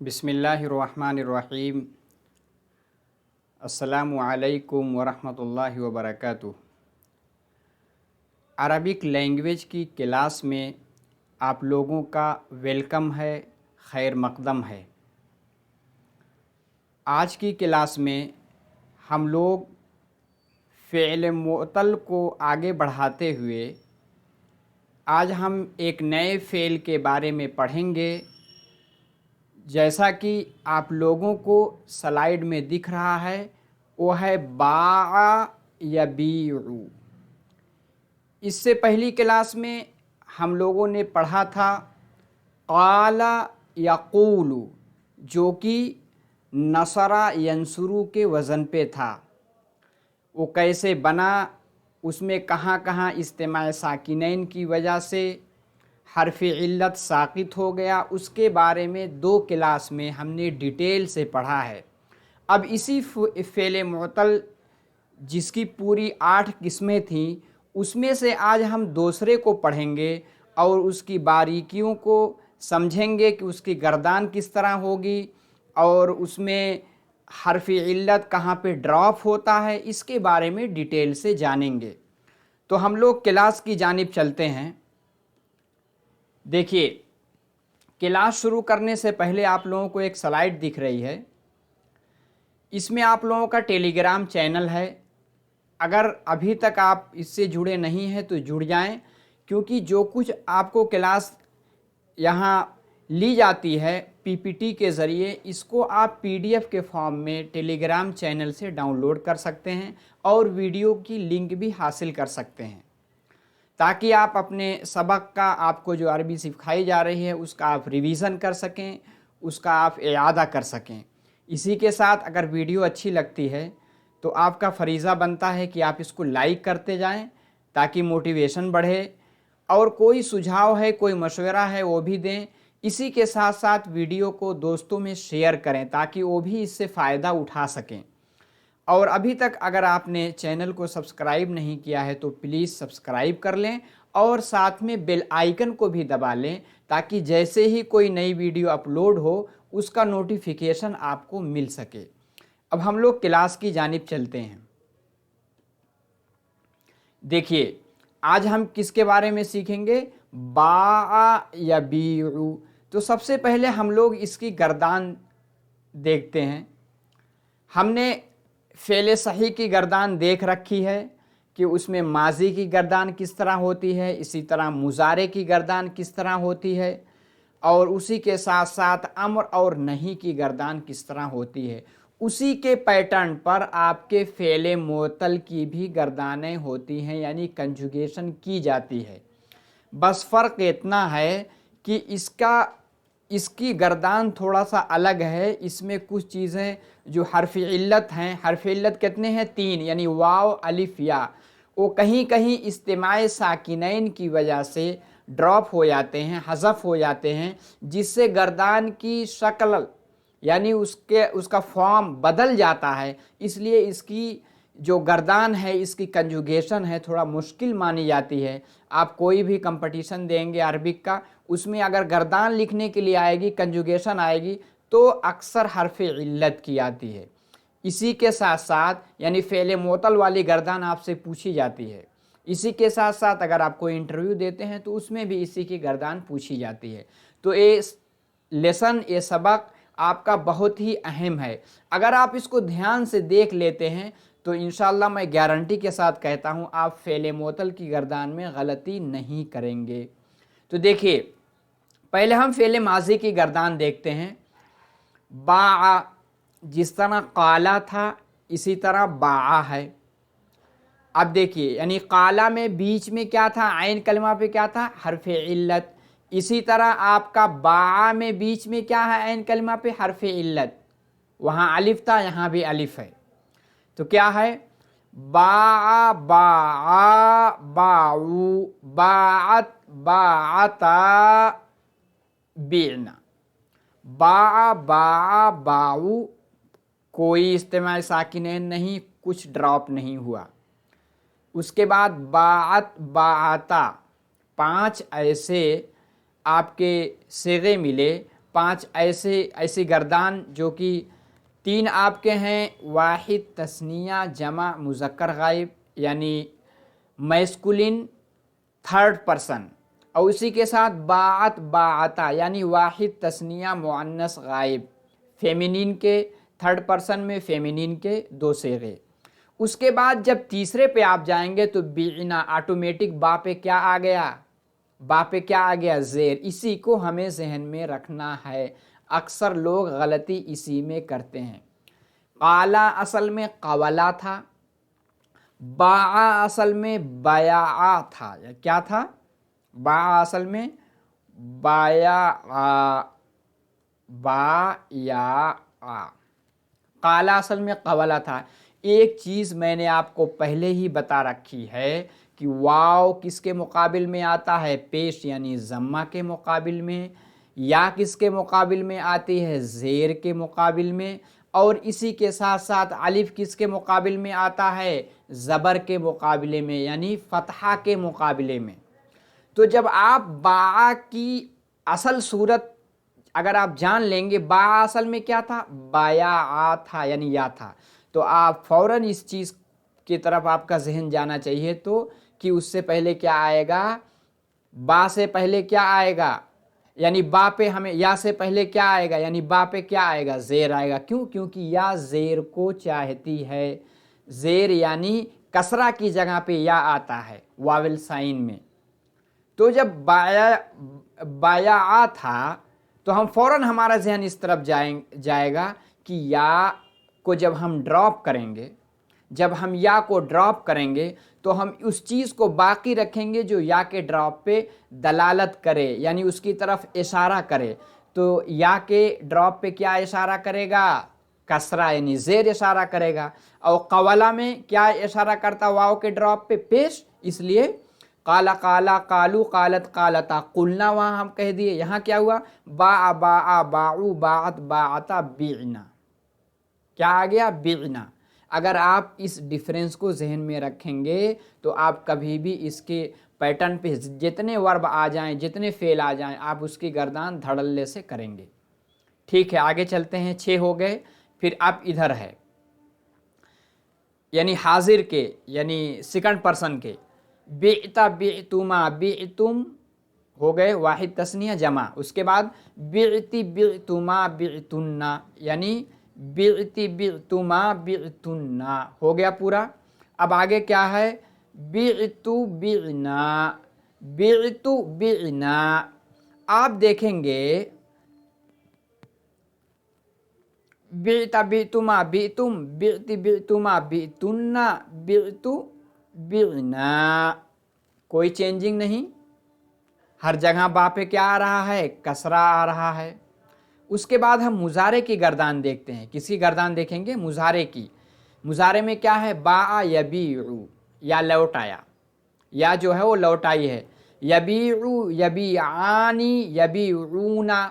बिस्मिल्लाहिर्रहमानिर्रहीम। अस्सलामु अलैकुम वरहमतुल्लाहि वबरकातुहू। अरबिक लैंग्वेज की क्लास में आप लोगों का वेलकम है, खैर मक़दम है। आज की क्लास में हम लोग फ़िअल मुअत्तल को आगे बढ़ाते हुए आज हम एक नए फ़िअल के बारे में पढ़ेंगे। जैसा कि आप लोगों को स्लाइड में दिख रहा है वो है बाअ यबीउ। इससे पहली क्लास में हम लोगों ने पढ़ा था क़ाला यक़ूलु, जो कि नसरा यंसुरु के वज़न पे था। वो कैसे बना, उसमें कहाँ कहाँ इस्तेमाल साकिनैन की वजह से हर्फ इल्लत साकित हो गया, उसके बारे में 2 क्लास में हमने डिटेल से पढ़ा है। अब इसी फ़िअल मुअत्तल जिसकी पूरी 8 किस्में थीं, उसमें से आज हम दूसरे को पढ़ेंगे और उसकी बारीकियों को समझेंगे कि उसकी गर्दान किस तरह होगी और उसमें हर्फ इल्लत कहाँ पे ड्रॉप होता है, इसके बारे में डिटेल से जानेंगे। तो हम लोग क्लास की जानिब चलते हैं। देखिए, क्लास शुरू करने से पहले आप लोगों को एक स्लाइड दिख रही है। इसमें आप लोगों का टेलीग्राम चैनल है। अगर अभी तक आप इससे जुड़े नहीं हैं तो जुड़ जाएं, क्योंकि जो कुछ आपको क्लास यहाँ ली जाती है पीपीटी के ज़रिए, इसको आप पीडीएफ के फॉर्म में टेलीग्राम चैनल से डाउनलोड कर सकते हैं और वीडियो की लिंक भी हासिल कर सकते हैं, ताकि आप अपने सबक का, आपको जो अरबी सिखाई जा रही है उसका आप रिवीज़न कर सकें, उसका आप इआदा कर सकें। इसी के साथ अगर वीडियो अच्छी लगती है तो आपका फ़रीज़ा बनता है कि आप इसको लाइक करते जाएं, ताकि मोटिवेशन बढ़े, और कोई सुझाव है, कोई मशवरा है वो भी दें। इसी के साथ साथ वीडियो को दोस्तों में शेयर करें ताकि वो भी इससे फ़ायदा उठा सकें। और अभी तक अगर आपने चैनल को सब्सक्राइब नहीं किया है तो प्लीज़ सब्सक्राइब कर लें और साथ में बेल आइकन को भी दबा लें, ताकि जैसे ही कोई नई वीडियो अपलोड हो उसका नोटिफिकेशन आपको मिल सके। अब हम लोग क्लास की जानिब चलते हैं। देखिए, आज हम किसके बारे में सीखेंगे? बाअ यबीउ। तो सबसे पहले हम लोग इसकी गर्दान देखते हैं। हमने फ़िअल सही की गर्दान देख रखी है कि उसमें माजी की गर्दान किस तरह होती है, इसी तरह मुजारे की गर्दान किस तरह होती है, और उसी के साथ साथ अम्र और नहीं की गर्दान किस तरह होती है। उसी के पैटर्न पर आपके फ़िअल मुअत्तल की भी गर्दानें होती हैं, यानी कंजुगेशन की जाती है। बस फ़र्क इतना है कि इसकी गर्दान थोड़ा सा अलग है। इसमें कुछ चीज़ें जो हर्फ इल्लत हैं, हर्फ इल्लत कितने हैं? 3, यानी वाव अलिफ या, वो कहीं कहीं इस्तेमाल साकिनैन की वजह से ड्रॉप हो जाते हैं, हज़फ हो जाते हैं, जिससे गर्दान की शक्ल यानी उसका फॉर्म बदल जाता है। इसलिए इसकी जो गर्दान है, इसकी कंजुगेशन है, थोड़ा मुश्किल मानी जाती है। आप कोई भी कंपटीशन देंगे अरबिक का, उसमें अगर गर्दान लिखने के लिए आएगी, कंजुगेशन आएगी, तो अक्सर हर्फ इल्लत की आती है। इसी के साथ साथ यानी फ़िअल मुअत्तल वाली गर्दान आपसे पूछी जाती है। इसी के साथ साथ अगर आप कोई इंटरव्यू देते हैं तो उसमें भी इसी की गर्दान पूछी जाती है। तो ये लेसन, ये सबक आपका बहुत ही अहम है। अगर आप इसको ध्यान से देख लेते हैं तो इंशाअल्लाह मैं गारंटी के साथ कहता हूँ आप फ़िअल मुअत्तल की गर्दान में गलती नहीं करेंगे। तो देखिए, पहले हम फ़िअल माज़ी की गर्दान देखते हैं। बाअ, जिस तरह क़ाला था इसी तरह बाअ है। अब देखिए, यानी क़ाला में बीच में क्या था? आइन कलमा पे क्या था? हर्फ इल्लत। इसी तरह आपका बाअ में बीच में क्या है? आइन कलमा पे हर्फ इल्लत। वहाँ अलिफ था, यहाँ भी अलिफ है। तो क्या है? बाअ बाअ बाउ, बाअत बाअता बिअना। बाअ बाअ बाउ, कोई इस्तेमाल साकिनैन नहीं, कुछ ड्रॉप नहीं हुआ। उसके बाद बाअत बाअता, 5 ऐसे आपके सिगे मिले 5 ऐसी गर्दान जो कि 3 आपके हैं वाहिद तस्निया जमा मुज़क्कर गायब यानी मैस्कुलिन थर्ड पर्सन, और उसी के साथ बात बाता यानी वाहिद तस्निया मुअन्नस गायब फेमिनिन के थर्ड पर्सन में फेमिनिन के 2 सेगे। उसके बाद जब तीसरे पे आप जाएंगे तो बीना ऑटोमेटिक बा पे क्या आ गया, बा पे क्या आ गया, ज़ेर। इसी को हमें जहन में रखना है, अक्सर लोग गलती इसी में करते हैं। काला असल में कवला था, बाआ असल में बयाआ था, क्या था, बाआ असल में बाया काला असल में कवला था। एक चीज़ मैंने आपको पहले ही बता रखी है कि वाव किसके मुकाबिल में आता है, पेश यानी ज़म्मा के मुकाबिल में, या किसके मुकाबिल में आती है, ज़ेर के मुकाबिल में, और इसी के साथ साथ अलिफ किसके मुकाबिल में आता है, ज़बर के मुकाबले में यानी फ़तहा के मुकाबले में। तो जब आप बा की असल सूरत अगर आप जान लेंगे, बा असल में क्या था, बाया आ था यानी या था, तो आप फ़ौरन इस चीज़ की तरफ आपका जहन जाना चाहिए तो कि उससे पहले क्या आएगा, बा से पहले क्या आएगा, यानी बा पे हमें, या से पहले क्या आएगा यानी बा पे क्या आएगा, ज़ेर आएगा। क्यों, क्योंकि या ज़ेर को चाहती है, ज़ेर यानी कसरा की जगह पे या आता है वावल साइन में। तो जब बाया आ था तो हम फ़ौरन हमारा जहन इस तरफ जाएगा कि या को जब हम ड्रॉप करेंगे, जब हम या को ड्रॉप करेंगे तो हम उस चीज़ को बाकी रखेंगे जो या के ड्रॉप पे दलालत करे यानी उसकी तरफ इशारा करे। तो या के ड्रॉप पे क्या इशारा करेगा, कसरा यानी ज़ेर इशारा करेगा। और कवला में क्या इशारा करता, वाव के ड्रॉप पे पेश, इसलिए काला काला कालू कालत कालता कुलना वहाँ हम कह दिए। यहाँ क्या हुआ, बा बाऊ बात बाता बीना, क्या आ गया, बीना। अगर आप इस डिफरेंस को जहन में रखेंगे तो आप कभी भी इसके पैटर्न पे जितने वर्ब आ जाएं, जितने फेल आ जाएं, आप उसकी गर्दान धड़ल्ले से करेंगे। ठीक है, आगे चलते हैं। 6 हो गए। फिर अब इधर है यानी हाजिर के यानी सेकंड पर्सन के, बेता बेतुमा बेतुम हो गए वाहिद तस्निया जमा। उसके बाद बेती बेतुमा बेतुन्ना यानी बेती बेतुमा बेतुन्ना हो गया पूरा। अब आगे क्या है, बेतु बेना बेतु बेना। आप देखेंगे बेता बेतुमा बेतुम बेती बेतुमा बेतुन्ना बेतु बेना, कोई चेंजिंग नहीं, हर जगह बा पे क्या आ रहा है, कसरा आ रहा है। उसके बाद हम मुजारे की गर्दान देखते हैं। किसकी गर्दान देखेंगे, मुजारे की। मुजारे में क्या है, बा यबीउ या लौट आया, या जो है वो लौट आई है। यबीउ यबीआनी यबीऊना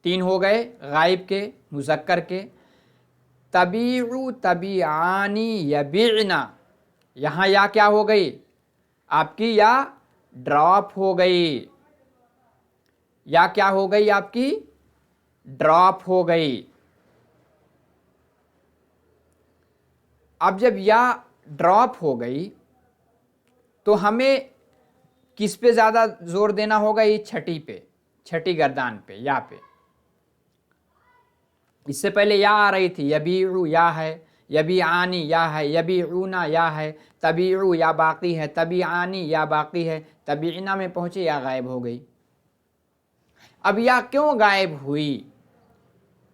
3 हो गए गायब के मुज़क्कर के। तबीउ तबीआनी यबीना, यहाँ या क्या हो गई आपकी, या ड्रॉप हो गई, या क्या हो गई आपकी, ड्रॉप हो गई। अब जब या ड्रॉप हो गई तो हमें किस पे ज़्यादा जोर देना होगा, ये छठी पे, छठी गर्दान पे, या पे। इससे पहले या आ रही थी, यबीउ या है, यबी आनी या है, यबी ऊना या है, तबीउ या बाकी है, तबी आनी या बाकी है, तबीना में पहुँचे या गायब हो गई। अब या क्यों गायब हुई,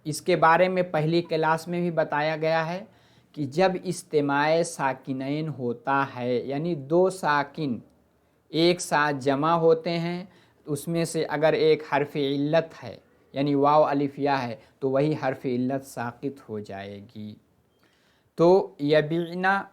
इसके बारे में पहली क्लास में भी बताया गया है कि जब इस्तेमाए साकिनैन होता है यानी 2 साकिन एक साथ जमा होते हैं, उसमें से अगर एक हर्फ इल्लत है यानी वाव अलिफ या है तो वही हर्फ इल्लत साकित हो जाएगी। तो यबीना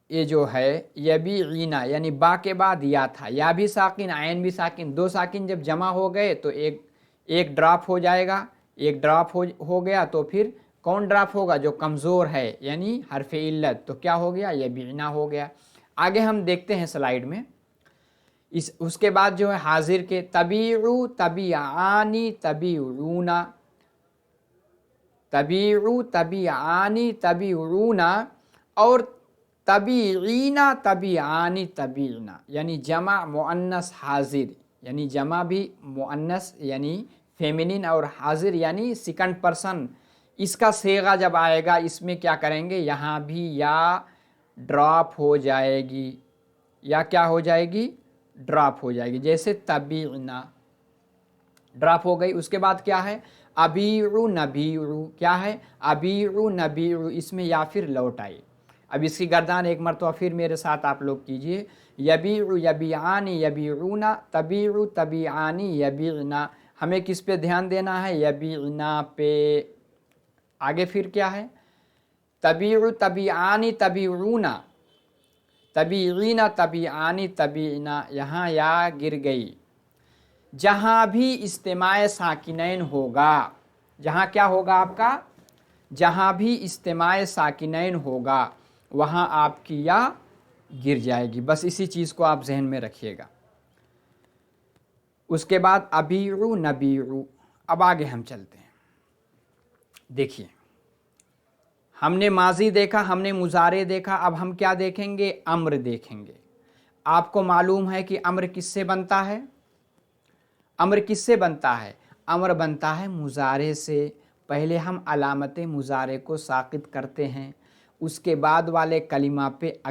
ये जो है, यबीना यानी बा के बाद या था, या भी साकिन आयन भी साकिन, 2 साकिन जब जमा हो गए तो एक ड्रॉप हो जाएगा। एक ड्रॉप हो गया तो फिर कौन ड्रॉप होगा, जो कमज़ोर है यानी हर्फ इल्लत, तो क्या हो गया, यबीना हो गया। आगे हम देखते हैं स्लाइड में। उसके बाद जो है हाजिर के तबीउ तबीआनी तबीउना, तबीउ तबीआनी तबीउना और तबीईना तबीआनी तबीना, यानी जमा मुअन्नस हाजिर, यानी जमा भी मुअन्नस यानी फेमिनिन और हाजिर यानी सेकंड पर्सन, इसका सेगा जब आएगा इसमें क्या करेंगे, यहाँ भी या ड्रॉप हो जाएगी, या क्या हो जाएगी, ड्रॉप हो जाएगी। जैसे तबीना ड्रॉप हो गई। उसके बाद क्या है अबीउ नबीउ, क्या है अबीउ नबीउ, इसमें या फिर लौट आई। अब इसकी गर्दान एक मरतबा फिर मेरे साथ आप लोग कीजिए, यबीउ यबीआनी यबीउना तबीउ तबीआनी यबीना। हमें किस पे ध्यान देना है, यबीना पे। आगे फिर क्या है तबीउ तबीआनी तबीउना तबीना तबीआनी तबीना, यहाँ या गिर गई। जहाँ भी इस्तेमाए साकिनैन होगा, जहाँ क्या होगा आपका, जहाँ भी इस्तेमाए साकिनैन होगा वहाँ आपकी या गिर जाएगी। बस इसी चीज़ को आप जहन में रखिएगा। उसके बाद अबीउ नबीउ। अब आगे हम चलते हैं। देखिए हमने माजी देखा, हमने मुजारे देखा, अब हम क्या देखेंगे, अम्र देखेंगे। आपको मालूम है कि अम्र किससे बनता है, अम्र किससे बनता है, अम्र बनता है मुजारे से। पहले हम अलामत मुजारे को साकित करते हैं, उसके बाद वाले कलिमा पे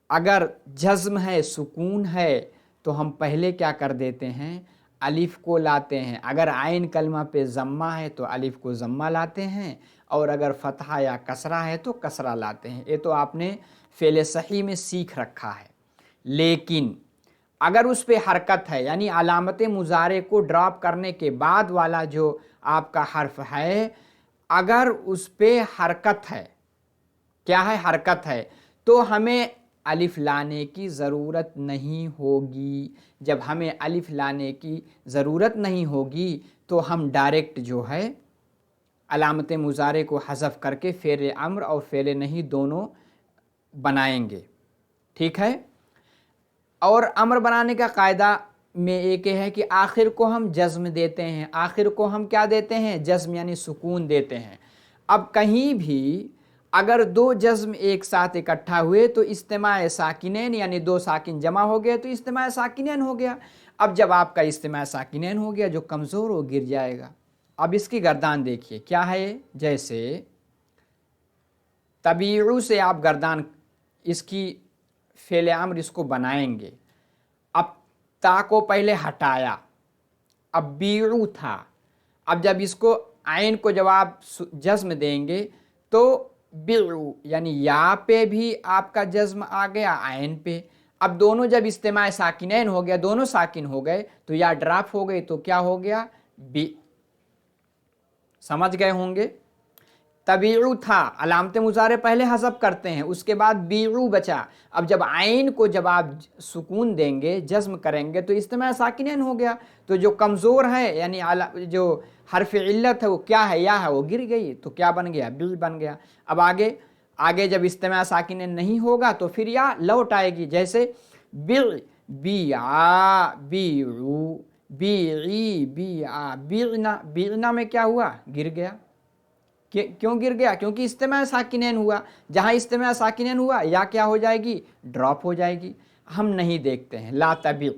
अगर जज्म है सुकून है तो हम पहले क्या कर देते हैं, अलिफ को लाते हैं। अगर आइन कलमा पे ज़म्मा है तो अलिफ को ज़म्मा लाते हैं, और अगर फ़तहा या कसरा है तो कसरा लाते हैं। ये तो आपने फ़ेल सही में सीख रखा है। लेकिन अगर उस पे हरकत है, यानी अलामत मुजारे को ड्रॉप करने के बाद वाला जो आपका हर्फ है, अगर उस पे हरकत है, क्या है हरकत है, तो हमें अलिफ लाने की ज़रूरत नहीं होगी। जब हमें अलिफ लाने की ज़रूरत नहीं होगी तो हम डायरेक्ट जो है अलामत मुजारे को हज़फ करके फ़ेल अम्र और फ़ेल नहीं दोनों बनाएंगे। ठीक है। और अम्र बनाने का कायदा में एक है कि आखिर को हम जज्म देते हैं, आखिर को हम क्या देते हैं, जज्म यानी सुकून देते हैं। अब कहीं भी अगर दो जज्म एक साथ इकट्ठा हुए तो इस्तेमाए साकिनैन यानी दो साकिन जमा हो गए तो इस्तेमाए साकिनैन हो गया। अब जब आपका इस्तेमाए साकिनैन हो गया, जो कमज़ोर हो गिर जाएगा। अब इसकी गर्दान देखिए क्या है, जैसे तबीउ से आप गर्दान इसकी फ़ेल अम्र इसको बनाएंगे। अब ता को पहले हटाया, अब बीउ था, अब जब इसको आइन को जब आप जज्म देंगे तो बिउ यानी या पे भी आपका जज्म आ गया, आइन पे। अब दोनों जब इस्तेमाल साकिनैन हो गया, दोनों साकिन हो गए तो या ड्रॉप हो गई, तो क्या हो गया, बी। समझ गए होंगे। तबीउ था, अलामत मुजारे पहले हज़फ करते हैं, उसके बाद बीउ बचा। अब जब आइन को जब आप सुकून देंगे, जज्म करेंगे तो इस्तेमाल साकिनैन हो गया। तो जो कमज़ोर है यानी जो हर्फ इल्लत है वो क्या है, या है, वो गिर गई, तो क्या बन गया, बी बन गया। अब आगे जब इस्तेमाल साकिनैन नहीं होगा तो फिर या लौट आएगी। जैसे बिल बिया बीउ बीई बिया बीना, बीना में क्या हुआ, गिर गया। क्यों गिर गया, क्योंकि इस्तेमाल साकिनैन हुआ। जहाँ इस्तेमाल साकिनैन हुआ या क्या हो जाएगी, ड्रॉप हो जाएगी। हम नहीं देखते हैं ला तबीउ,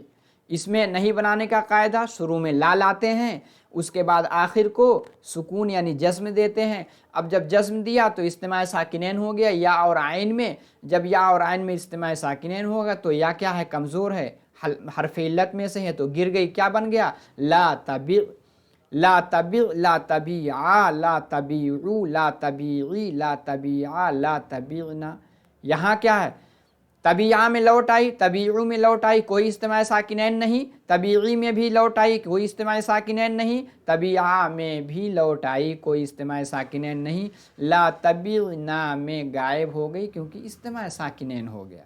इसमें नहीं बनाने का कायदा, शुरू में ला लाते हैं, उसके बाद आखिर को सुकून यानी जज्म देते हैं। अब जब जज्म दिया तो इस्तेमाल साकिनैन हो गया या और आइन में। जब या और आइन में इस्तेमाल साकिनैन होगा तो या क्या है, कमज़ोर है, हर्फ इल्लत में से है, तो गिर गई। क्या बन गया, ला तबीउ ला तबीउ ला तबीआ ला तबीउ ला तबीई ला तबीआ ला तबीना। यहाँ क्या है, तबीआ में लौट आई, तबीउ में लौट आई, कोई इस्तेमाल साकिनैन नहीं। तबीई में भी लौट आई, कोई इस्तेमाल साकिनैन नहीं। तबीआ में भी लौट आई, कोई इस्तेमाल साकिनैन नहीं। ला तबीना में गायब हो गई क्योंकि इस्तेमाल साकिनैन हो गया।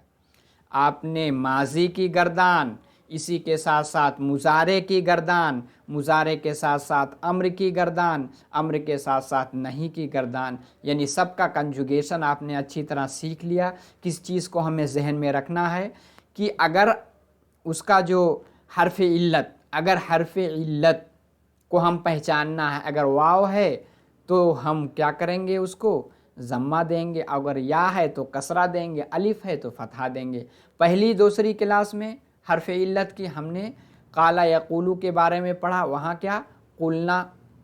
आपने माजी की गर्दान, इसी के साथ साथ मुजारे की गर्दान, मुजारे के साथ साथ अम्र की गर्दान, अम्र के साथ साथ नहीं की गर्दान, यानी सबका कंजुगेशन आपने अच्छी तरह सीख लिया। किस चीज़ को हमें जहन में रखना है کہ اگر اس کا جو حرف علت، اگر حرف علت کو ہم پہچاننا ہے، اگر واو ہے تو ہم کیا کریں گے، اس کو ضمہ دیں گے، اگر یا ہے تو کسرہ دیں گے، الف ہے تو فتحہ دیں گے۔ پہلی دوسری کلاس میں حرف علت کی ہم نے قال یقولو کے بارے میں پڑھا، وہاں کیا قلنا،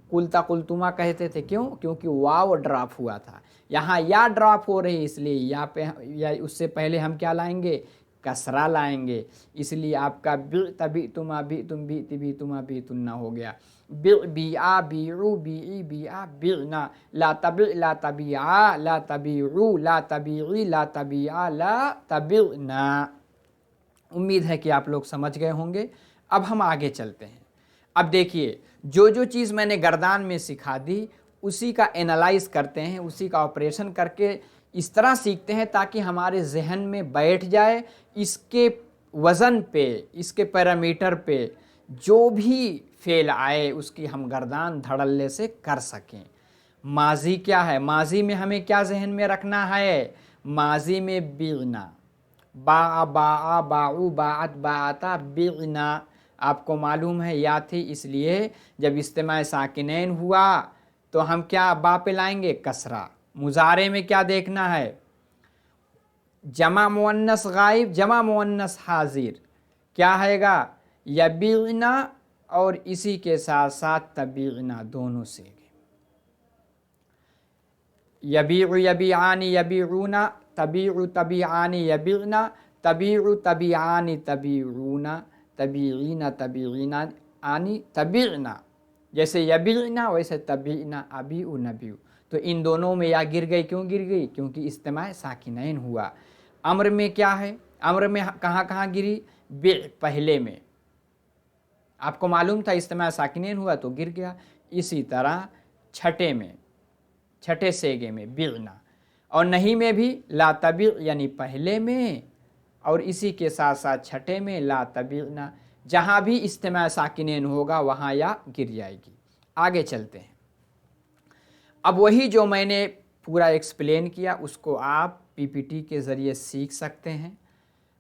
قلتا قلتما کہتے تھے، کیوں؟ کیونکہ واو ڈراپ ہوا تھا۔ یہاں یا ڈراپ ہو رہی، اس لیے یا پہ یا اس سے پہلے ہم کیا لائیں گے، کسرہ لائیں گے، اس لیے آپ کا بعت بعتما بعتم بیت بیتما بیتن ہو گیا۔ بع بیعا بیعو بیعی بیعا بعنا، لا تبع لا تبیعا لا تبیعو لا تبیعی لا تبیعا لا تبعنا۔ امید ہے کہ آپ لوگ سمجھ گئے ہوں گے۔ اب ہم آگے چلتے ہیں۔ اب دیکھیے، جو جو چیز میں نے گردان میں سکھا دی اسی کا انالائز کرتے ہیں، اسی کا آپریشن کر کے اس طرح سیکھتے ہیں تاکہ ہمارے ذہن میں بیٹھ جائے، اس کے وزن پہ، اس کے پیرامیٹر پہ جو بھی فعل آئے اس کی ہم گردان دھڑلے سے کر سکیں۔ ماضی کیا ہے؟ ماضی میں ہمیں کیا ذہن میں رکھنا ہے؟ ماضی میں بعنا، باع باعا باعو باعت باعتا بعنا، آپ کو معلوم ہے یا تھی، اس لیے جب اجتماع ساکنین ہوا تو ہم کیا با پہ لائیں گے، کسرہ۔ مضارع میں کیا دیکھنا ہے؟ جمع مؤنث غائب، جمع مؤنث حاضر، کیا ہے گا؟ یبیعنا، اور اسی کے ساتھ ساتھ تبیعنا، دونوں سے یبیع یبیعانی یبیعونا، تبیع تبیعانی یبیعنا، تبیع تبیعانی تبیعونا، تبیعین تبیعینا آنی تبیعنا، جیسے یبیعنا ویسے تبیعنا، ابیع نبیع۔ تو ان دونوں میں یا گر گئی، کیوں گر گئی؟ کیونکہ اجتماع ساکنین ہوا۔ امر میں کیا ہے؟ امر میں کہاں کہاں گری؟ بع پہلے میں، آپ کو معلوم تھا اجتماع ساکنین ہوا تو گر گیا۔ اسی طرح چھٹے میں، چھٹے سیگے میں بعنا، اور نہیں میں بھی لا تبیع، یعنی پہلے میں، اور اسی کے ساتھ ساتھ چھٹے میں لا تبیعنا، جہاں بھی اجتماع ساکنین ہوگا وہاں یا گر جائے گی۔ آگے چلتے ہیں۔ اب وہی جو میں نے پورا ایکسپلین کیا اس کو آپ پی پی ٹی کے ذریعے سیکھ سکتے ہیں۔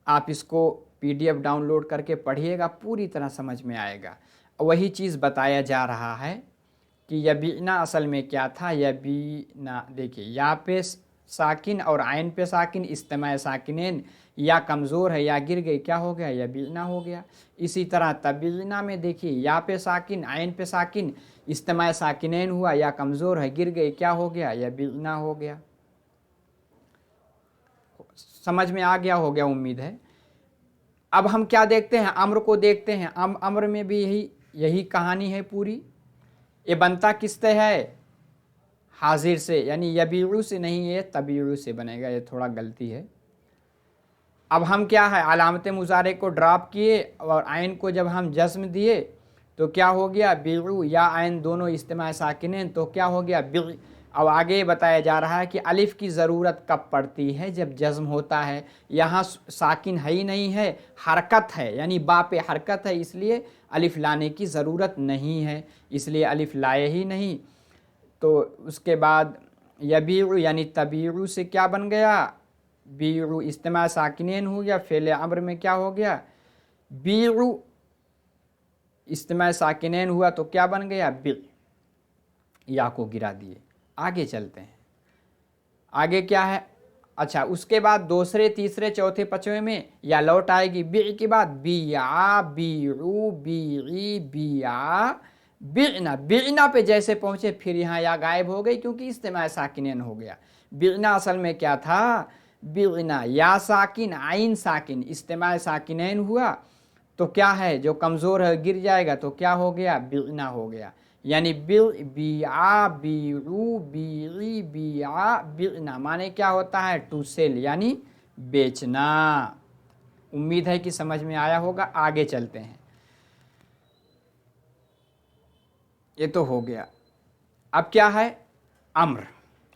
آپ اس کو P D F download کر کے پڑھیے گا، پوری طرح سمجھ میں آئے گا۔ وہی چیز بتایا جا رہا ہے کہ یبیعنا اصل میں کیا تھا؟ یبیعنا، دیکھیے یا پہ ساکن اور عین پہ ساکن، اجتماع ساکنین، یا کمزور ہے یا گر گئی، کیا ہو گیا؟ یبیعنا ہو گیا۔ اسی طرح تبیعنا میں دیکھیے یا پہ ساکن، عین پہ ساکن، اجتماع ساکنین ہوا، یا کمزور ہے گر گئی، کیا ہو گیا؟ یبیعنا ہو گیا۔ سمجھ میں آ گیا ہو گیا امید ہے۔ اب ہم کیا دیکھتے ہیں؟ امر کو دیکھتے ہیں۔ امر میں بھی یہی کہانی ہے پوری۔ یہ بنتا کس سے ہے؟ حاضر سے، یعنی یبیعو سے نہیں، یہ تبیعو سے بنے گا، یہ تھوڑا غلطی ہے۔ اب ہم کیا ہے؟ علامت مضارع کو ڈراپ کیے اور عین کو جب ہم جزم دیے تو کیا ہو گیا؟ بیعو، یا عین دونوں اجتماع ساکنین، تو کیا ہو گیا؟ بیع۔ اب آگے بتایا جا رہا ہے کہ الف کی ضرورت کب پڑتی ہے؟ جب جزم ہوتا ہے۔ یہاں ساکن ہے ہی نہیں ہے، حرکت ہے، یعنی با پہ حرکت ہے، اس لیے الف لانے کی ضرورت نہیں ہے، اس لیے الف لائے ہی نہیں۔ تو اس کے بعد یبیعو یعنی تبیعو سے کیا بن گیا؟ بیعو، اجتماع ساکنین ہو گیا، فعل امر میں کیا ہو گیا؟ بیعو، اجتماع ساکنین ہوا تو کیا بن گیا؟ بیع، یا کو گرا دیے۔ آگے چلتے ہیں۔ آگے کیا ہے؟ اچھا، اس کے بعد دوسرے تیسرے چوتھے پنچویں میں یا لوٹ آئے گی۔ بیع کے بعد بیعا بیعو بیعی بیعا بعنا، بعنا پہ جیسے پہنچے پھر یہاں یا غائب ہو گئی کیونکہ اجتماع ساکنین ہو گیا۔ بعنا اصل میں کیا تھا؟ بعنا، یا ساکن عین ساکن، اجتماع ساکنین ہوا تو کیا ہے؟ جو کمزور ہے گر جائے گا تو کیا ہو گیا؟ بعنا ہو گیا، یعنی بیعا بیعو بیعی بیعا بعنا، معنی کیا ہوتا ہے؟ ٹو سیل، یعنی بیچنا۔ امید ہے کہ سمجھ میں آیا ہوگا۔ آگے چلتے ہیں۔ یہ تو ہو گیا۔ اب کیا ہے؟ امر،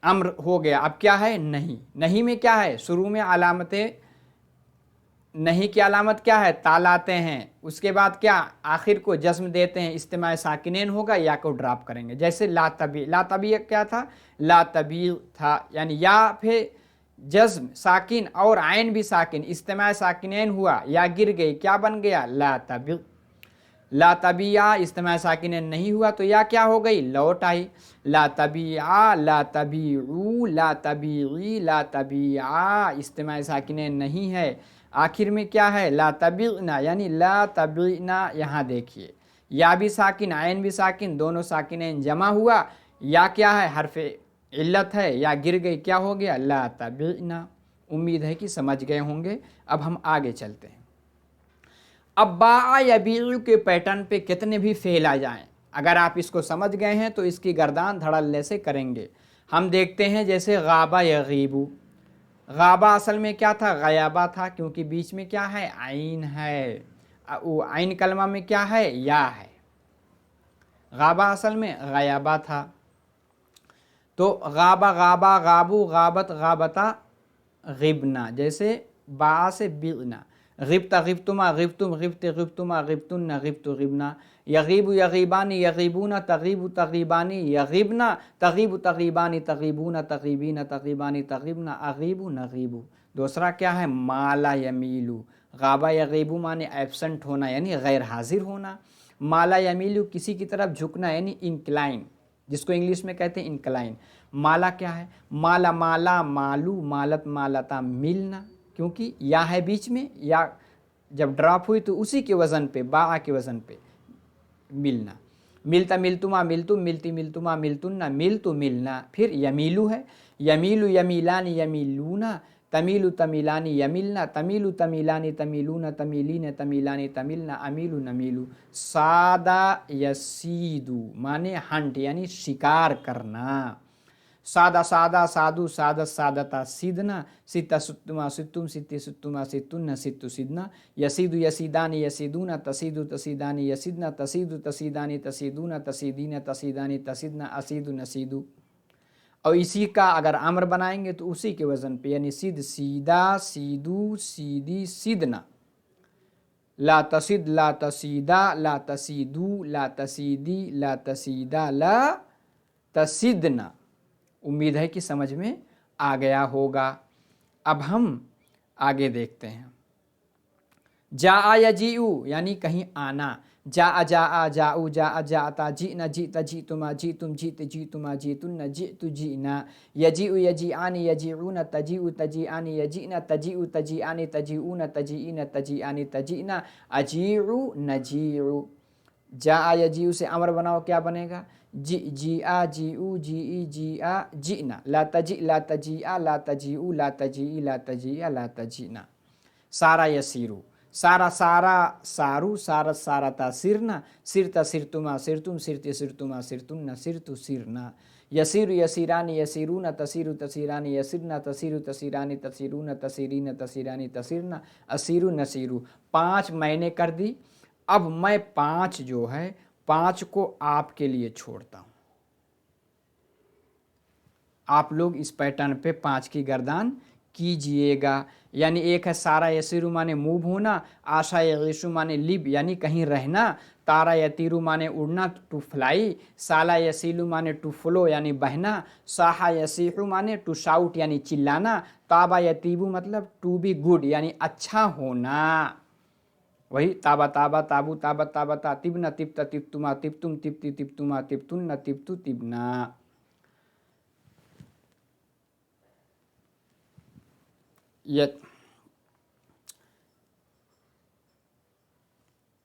امر ہو گیا۔ اب کیا ہے؟ نہیں۔ نہیں میں کیا ہے؟ شروع میں علامتیں، نہیں کی علامت کیا ہے؟ تا لاتے ہیں، اس کے بعد کیا؟ آخر کو جزم دیتے ہیں، اجتماع ساکنین ہوگا، یا کو ڈراپ کریں گے، جیسے لا طبیع۔ لا طبیع کیا تھا؟ لا طبیع تھا، یعنی یا پہ जज्म साकिन और आइन भी साकिन, इज्तिमा साकिनैन हुआ या गिर गई, क्या बन गया? ला तबी। ला तबिया इज्तिमा साकिनैन नहीं हुआ तो या क्या हो गई? लौट आई। ला तबिया ला तबीऊ ला तबीई ला तबिया इज्तिमा साकिनैन नहीं है, आखिर में क्या है? ला तबीना, यानी ला तबीना। यहाँ देखिए या भी साकिन आइन भी साकिन, दोनों साकिनैन जमा हुआ, या क्या है? हरफे इल्लत है, या गिर गई, क्या हो गया? ला तबीना। उम्मीद है कि समझ गए होंगे। अब हम आगे चलते हैं। अब बा या बीउ के पैटर्न पे कितने भी फेल आ जाएं, अगर आप इसको समझ गए हैं तो इसकी गर्दान धड़ल्ले से करेंगे। हम देखते हैं जैसे गाबा या गीबू, गाबा असल में क्या था? गयाबा था, क्योंकि बीच में क्या है? आइन है। वो आइन कलमा में क्या है? या है। गाबा असल में गयाबा था। तो गाबा गाबा गाबू गाबत गाबता गिबना, जैसे बा से बिगना। गिब्ता गिब्तुमा गिब्तुम गिब्ते गिब्तुमा गिब्तुन्ना गिब्तु गिबना। यगीबु यगीबानी यगीबूना तगीबु तगीबानी यगीबना तगीबु तगीबानी तगीबूना तगीबीना तगीबानी तगीबना अगीबु नगीबु। दूसरा क्या है? माला यमीलु। गाबा यगीबु माने एब्सेंट होना यानी गैर हाजिर होना। माला यमीलु किसी की तरफ झुकना यानी इंक्लाइन, जिसको इंग्लिश में कहते हैं इंक्लाइन। माला क्या है? माला माला मालू मालत मालता मिलना, क्योंकि या है बीच में, या जब ड्रॉप हुई तो उसी के वज़न पे, बा के वज़न पे मिलना। मिलता मिलतुमा मिलतुम मिलती मिलतुमा मिलतुन्ना मिलतु मिलना। फिर यमीलू है, यमीलु यमीलानी यमीलूना तमीलु तमीलानी यमिलना तमीलु तमीलानी तमीलूना तमीलीन तमीलानी तमिलना अमीलु नमीलु। सादा यसीदु माने हंट यानी शिकार करना। सादा सादा साधु सादत सादता सिदना सित्ता सुत्तुमा सित्तुम सित्ती सुत्तुमा सित्तुन्ना सित्तु सिदना। यसीदु यसीदानी यसीदूना तसीदु तसीदानी यसिदना तसीदु तसीदानी तसीदूना तसीदीना तसीदानी तसीदना असीदु नसीदु। और इसी का अगर अम्र बनाएंगे तो उसी के वजन पे, यानी सिद सीदा सीदू सीदी सिदना। ला तसिद ला तसीदा ला तसीदू ला तसीदी ला तसीदा ला तसिदना। उम्मीद है कि समझ में आ गया होगा। अब हम आगे देखते हैं। जा या जीऊ यानी कहीं आना। जा आ जाऊ जा जाता जीना जीता जीतुमा जीतुम जीत जीतुमा जीतुन्ना जीतु जीना। यजीउ यजीआनी यजीऊना तजीउ तजीआनी यजीना तजीउ तजीआनी तजीऊना तजीईना तजीआनी तजीना अजीउ नजीउ। जा यजीउ से अमर बनाओ, क्या बनेगा? जी जी आ जीऊ जी जी आ जीना। ला तजी आ ला तजीऊ ला तजी ला तजी ला तजीना। सारा यसीरू सारा सारा सारू सारत सारता सिरना सिरता सिरतुमा सिरतुम सिरते सिरतुमा सिरतुन्ना सिरतु सिरना। यसीरु यसीरानी यसीरूना तसीरु तसीरानी यसिरना तसीरु तसीरानी तसीरूना तसीरीना तसीरानी तसीरना असीरु नसीरु। 5 मैंने कर दी। अब मैं 5 जो है 5 को आपके लिए छोड़ता हूं। आप लोग इस पैटर्न पे 5 की गर्दान कीजिएगा। यानी एक है सारा यसीरु माने मूव होना, आशा यगीशु माने लिव यानी कहीं रहना, तारा यतीरु माने उड़ना टू फ्लाई, साला यसीलु माने टू फ्लो यानी बहना, साहा यसीहु माने टू शाउट यानी चिल्लाना, ताबा यतीबु मतलब टू बी गुड यानी अच्छा होना। वही ताबा ताबा ताबू ताबा ताबा ता तिबना तिब्ता तिब्तुमा तिब्तुम तिब्ती तिब्तुमा तिब्तुन्ना तिब्तु तिबना।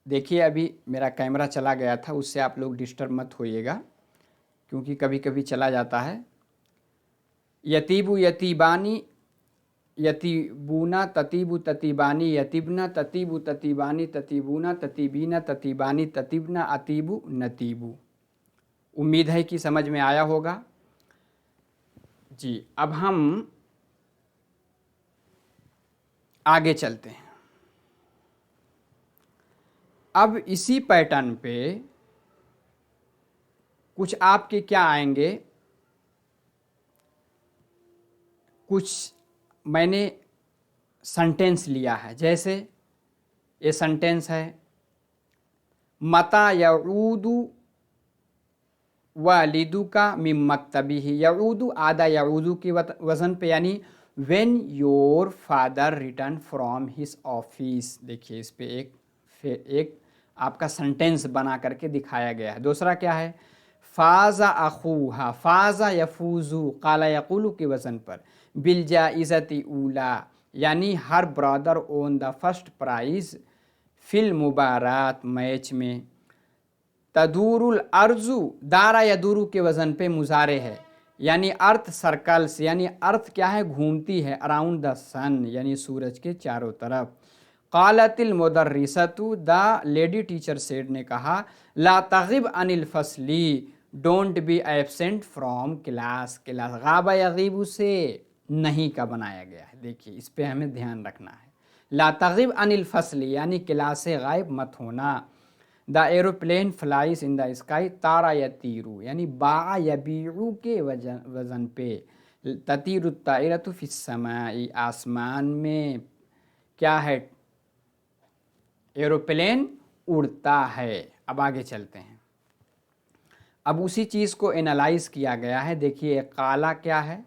देखिए अभी मेरा कैमरा चला गया था, उससे आप लोग डिस्टर्ब मत होइएगा क्योंकि कभी कभी चला जाता है। यतीबु यतीबानी यतीबूना ततीबु ततीबानी यतीबना ततीबु ततीबानी ततीबूना ततीबीना ततीबानी ततीबना अतीबु नतीबु। उम्मीद है कि समझ में आया होगा जी। अब हम आगे चलते हैं। अब इसी पैटर्न पे कुछ आपके क्या आएंगे, कुछ मैंने सेंटेंस लिया है। जैसे ये सेंटेंस है मता यऊदु वालिदु का मिम मक्तबिही। यऊदु आदा यऊदु के वज़न पे यानी when your father returned from his office। देखिए इस पे एक आपका सेंटेंस बना करके दिखाया गया है। दूसरा क्या है, फाजा अखूहा, फाजा यफूजू काला यकुलू के वज़न पर, बिलजा इज़्ज़ती ऊला, यानी her brother won the first prize फिल मुबारात, मैच में। तदूरुल अर्जु, दारा यदूरू के वज़न पे मुजारे है, यानी अर्थ सर्कल्स, यानी अर्थ क्या है, घूमती है, अराउंड द सन, यानी सूरज के चारों तरफ। क़ालतिल मुदर्रिसतु, द लेडी टीचर सेड ने कहा, ला तग़िब अनिल फसली, don't be absent from class. Class गाबा यगीबु से नहीं का बनाया गया है। देखिए इस पे हमें ध्यान रखना है। ला तग़िब अनिल फसली यानी क्लास से गायब मत होना। The aeroplane flies in the sky, तारा यतीरू, यानी बा यबीऊ के वजन पे। ततीरु ताइरतु फिस समाई, आसमान में क्या है, एरोप्लेन उड़ता है। अब आगे चलते हैं। अब उसी चीज़ को एनालाइज किया गया है। देखिए काला क्या है,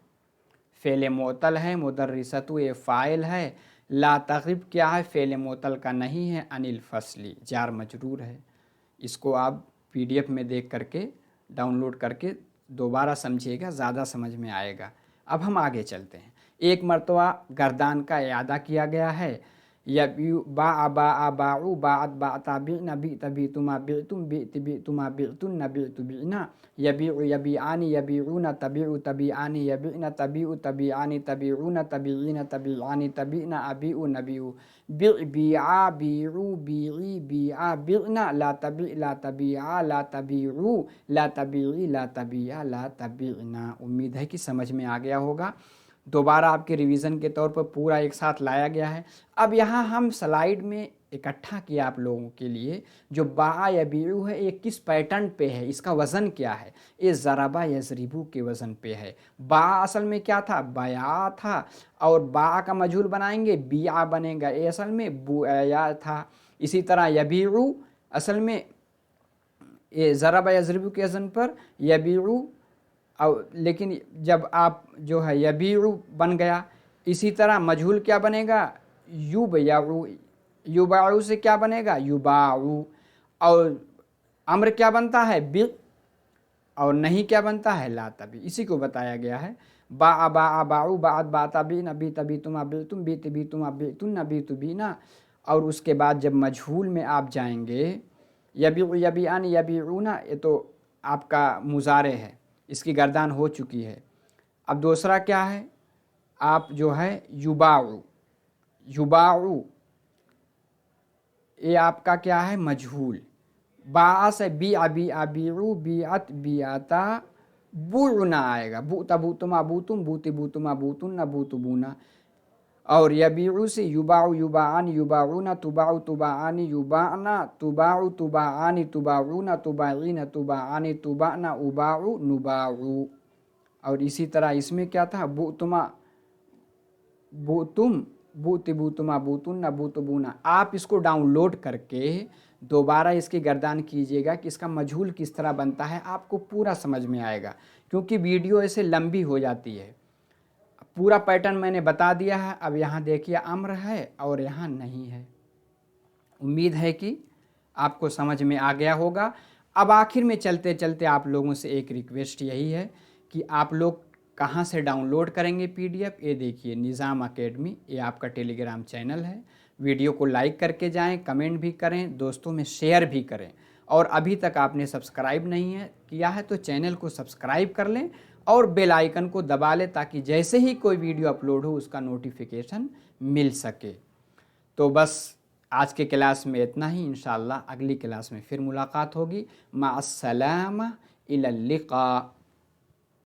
फ़ेल मोतल है, मुदर्रिसतु ये फ़ाइल है, ला तग़िब क्या है, फ़ेल मोतल का नहीं है, अनिल फसली जार मजरूर है। इसको आप PDF में देख करके डाउनलोड करके दोबारा समझिएगा, ज़्यादा समझ में आएगा। अब हम आगे चलते हैं। एक मरतबा गर्दान का इयादा किया गया है। यबी बा बाऊ बात बाता बी नबी तभी तुमा बी तुम बी तबी तुमा बी तुम नबी तुबीना, यबी यबी आनी यबीना तबी तबी आनी यबीना तबी तबी आनी तबीना तबीना तबी आनी तबीना अबी नबी बी बिया बीरू बी बिया बीना ला तबी ला तबीआ ला तबीरू ला तबी ला तबिया ला तबीना। उम्मीद है कि समझ में आ गया होगा। दोबारा आपके रिवीजन के तौर पर पूरा एक साथ लाया गया है। अब यहाँ हम स्लाइड में इकट्ठा किया आप लोगों के लिए, जो बा यबीऊ है ये किस पैटर्न पे है, इसका वज़न क्या है, ये ज़रबा यज़रिबू के वज़न पे है। बा असल में क्या था, बया था, और बा का मजहूल बनाएंगे बिया बनेगा, ये असल में बुया था। इसी तरह यबीऊ असल में ये ज़रबा यज़रिबू के वज़न पर यबीऊ, और लेकिन जब आप जो है यबीऊ बन गया। इसी तरह मजहूल क्या बनेगा, युबयाऊ, युबाऊ से क्या बनेगा, युबाऊ। और अम्र क्या बनता है, बि, और नहीं क्या बनता है, ला तभी। इसी को बताया गया है। बा बाऊ बात बाता बी नबी तभी तुम अबी तुम बी तभी तुम अबी तुम नबी तुबी ना। और उसके बाद जब मजहूल में आप जाएंगे, यबी यबी आन यबीऊ ना, ये तो आपका मुजारे है, इसकी गर्दान हो चुकी है। अब दूसरा क्या है, आप जो है युबाऊ, युबाऊ ये आपका क्या है, मजहूल। बा से बी अबी अबीऊ बियात बियाता बुना आएगा, बू तबू तुम अबू तुम बूति बू तुम अबू तुम न बू तुबूना। और यबीऊ से युबाऊ युबाआन युबाऊना तुबाऊ तुबाआनी युबाना तुबाऊ तुबाआनी तुबाऊना तुबाईना तुबाआनी तुबाना उबाऊ नुबाऊ। और इसी तरह इसमें क्या था, बू तुमा बू तुम बूति बू तुमा बूतुन न बूतबूना। आप इसको डाउनलोड करके दोबारा इसकी गर्दान कीजिएगा कि इसका मजहूल किस तरह बनता है, आपको पूरा समझ में आएगा। क्योंकि वीडियो ऐसे लंबी हो जाती है। पूरा पैटर्न मैंने बता दिया है। अब यहाँ देखिए अम्र है और यहाँ नहीं है। उम्मीद है कि आपको समझ में आ गया होगा। अब आखिर में चलते चलते आप लोगों से एक रिक्वेस्ट यही है कि आप लोग कहाँ से डाउनलोड करेंगे PDF। ये देखिए निज़ाम एकेडमी, ये आपका टेलीग्राम चैनल है। वीडियो को लाइक करके जाएं, कमेंट भी करें, दोस्तों में शेयर भी करें। और अभी तक आपने सब्सक्राइब नहीं है किया है तो चैनल को सब्सक्राइब कर लें और बेल आइकन को दबा लें, ताकि जैसे ही कोई वीडियो अपलोड हो उसका नोटिफिकेशन मिल सके। तो बस आज के क्लास में इतना ही। इंशाअल्लाह अगली क्लास में फिर मुलाकात होगी। मा अस्सलामा इला लिक़ा।